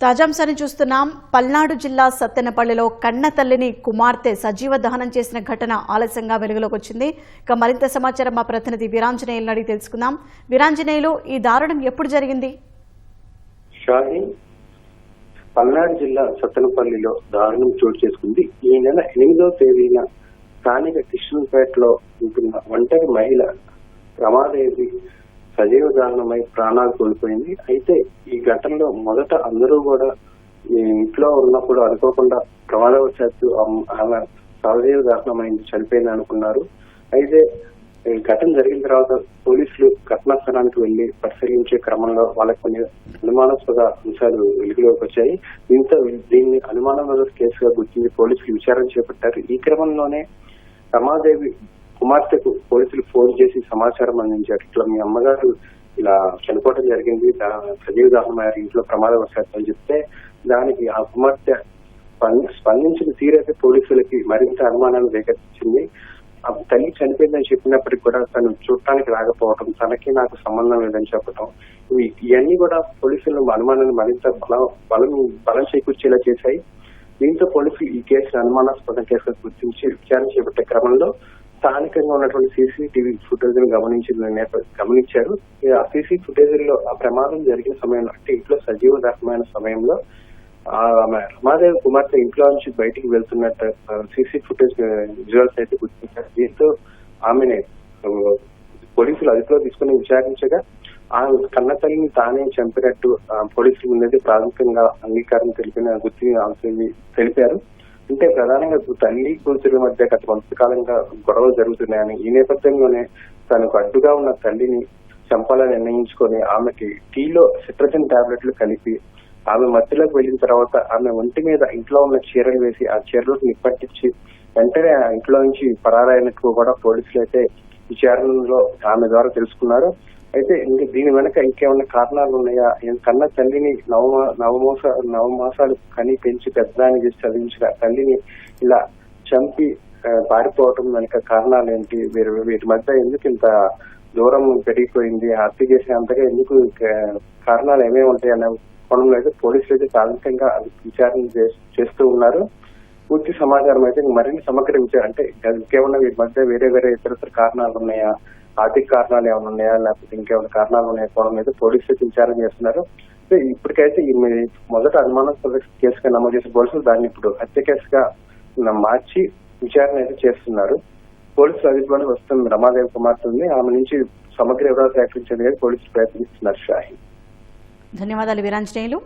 తాజాంశాన్ని చూస్తున్నాం. పల్నాడు జిల్లా సత్తెనపల్లిలో కన్న తల్లిని కుమార్తె సజీవ దహనం చేసిన ఘటన ఆలస్యంగా వెలుగులోకి వచ్చింది. ఇక మరింత సమాచారం మా ప్రతినిధి వీరాంజనేయులను అడిగి తెలుసుకుందాం. వీరాంజనేయులు, ఈ దారుణం ఎప్పుడు జరిగింది? పల్నాడు జిల్లా సత్తెనపల్లిలో దారుణం చోటు చేసుకుంది. ఈ నెల 8వ తేదీన స్థానిక కిషన్పేటలో ఉంటున్న ఒంటరి మహిళ రమాదేవి సజీవ దహనమై ప్రాణాలు కోల్పోయింది. అయితే ఈ ఘటనలో మొదట అందరూ కూడా ఇంట్లో ఉన్నప్పుడు అనుకోకుండా ప్రమాదవశాత్తు ఆమె సజీవ దహనమైంది, చనిపోయింది అనుకున్నారు. అయితే ఘటన జరిగిన తర్వాత పోలీసులు ఘటనా స్థలానికి వెళ్లి పరిశీలించే క్రమంలో వాళ్ళకి కొన్ని అనుమానాస్పద అంశాలు వెలుగులోకి వచ్చాయి. దీన్ని అనుమానాస్పద కేసుగా గుర్తించి పోలీసులు విచారణ చేపట్టారు. ఈ క్రమంలోనే రమాదేవి కుమార్తెకు పోలీసులు ఫోన్ చేసి సమాచారం అందించారు. ఇట్లా మీ అమ్మగారు ఇలా చనిపోవడం జరిగింది, సజీవ దహనమయ్యారు ఇంట్లో ప్రమాదవశాత్తు అని చెప్తే దానికి ఆ కుమార్తె స్పందించిన తీరైతే పోలీసులకి మరింత అనుమానాలు రేకెత్తించింది. ఆ తల్లి చనిపోయిందని చెప్పినప్పటికీ కూడా తను చూడటానికి రాకపోవడం, తనకి నాకు సంబంధం లేదని చెప్పడం, ఇవన్నీ కూడా పోలీసులు అనుమానాన్ని మరింత బలం చేకూర్చేలా చేశాయి. దీంతో పోలీసులు ఈ కేసును అనుమానాస్పద కేసుగా గుర్తించి విచారణ చేపట్టే క్రమంలో స్థానికంగా ఉన్నటువంటి సీసీటీవీ ఫుటేజ్ గమనించారు. ఆ సీసీ ఫుటేజ్ లో ఆ ప్రమాదం జరిగిన సమయంలో, అంటే ఇంట్లో సజీవ దహనమైన సమయంలో రమాదేవి కుమార్తె ఇంట్లో నుంచి బయటికి వెళ్తున్నట్టు సీసీ ఫుటేజ్ విజువల్స్ అయితే గుర్తించారు. దీంతో ఆమెని పోలీసులు అదుపులో తీసుకుని విచారించగా ఆ కన్న తల్లిని తానే చంపినట్టు పోలీసుల ముందు ప్రాథమికంగా అంగీకారం తెలిపారు. అంటే ప్రధానంగా తల్లి కూతురు మధ్య గత కొంతకాలంగా గొడవలు జరుగుతున్నాయని, ఈ నేపథ్యంలోనే తనకు అడ్డుగా ఉన్న తల్లిని చంపాలని నిర్ణయించుకొని ఆమెకి టీలో సిట్రజిన్ టాబ్లెట్లు కలిపి ఆమె మధ్యలోకి వెళ్లిన తర్వాత ఆమె ఒంటి మీద ఇంట్లో ఉన్న చీరలు వేసి ఆ చీరలకు నిప్పట్టించి వెంటనే ఆ ఇంట్లో నుంచి పరారైనట్టు కూడా పోలీసులు అయితే విచారణలో ఆమె ద్వారా తెలుసుకున్నారు. అయితే దీని వెనక ఇంకేమన్నా కారణాలు ఉన్నాయా, కన్న తల్లిని నవమాసాలు కని పెంచి పెద్దదాన్ని చేసి చదివించిన తల్లిని ఇలా చంపి పారిపోవటం వెనక కారణాలు ఏంటి, వీటి మధ్య ఎందుకు ఇంత దూరం పెరిగిపోయింది, హత్య చేసినంతగా ఎందుకు కారణాలు ఏమేమి ఉంటాయి అనే కోణంలో అయితే పోలీసులు అయితే ప్రాథమికంగా విచారణ చేస్తూ ఉన్నారు. పూర్తి సమాచారం అయితే మరిన్ని సమగ్ర విచారణ, అంటే ఇంకేమన్నా వీటి మధ్య వేరే ఇతరత్ర కారణాలు ఉన్నాయా, ఆర్థిక కారణాలు ఏమైనా ఉన్నాయా, లేకపోతే ఇంకేమైనా కారణాలు ఉన్నాయా కోణం మీద పోలీసులు విచారణ చేస్తున్నారు. ఇప్పటికైతే ఈ మొదట అనుమానాస్పద కేసుగా నమోదు చేసిన పోలీసులు దాన్ని ఇప్పుడు హత్య కేసుగా మార్చి విచారణ అయితే చేస్తున్నారు. పోలీసులు అధికారులు వస్తున్న రమాదేవి కుమార్తె ఉంది, ఆమె నుంచి సమగ్ర వివరాలు సేకరించేందుకు పోలీసులు ప్రయత్నిస్తున్నారు. షాహి, ధన్యవాదాలు వీరాంజనేయులు.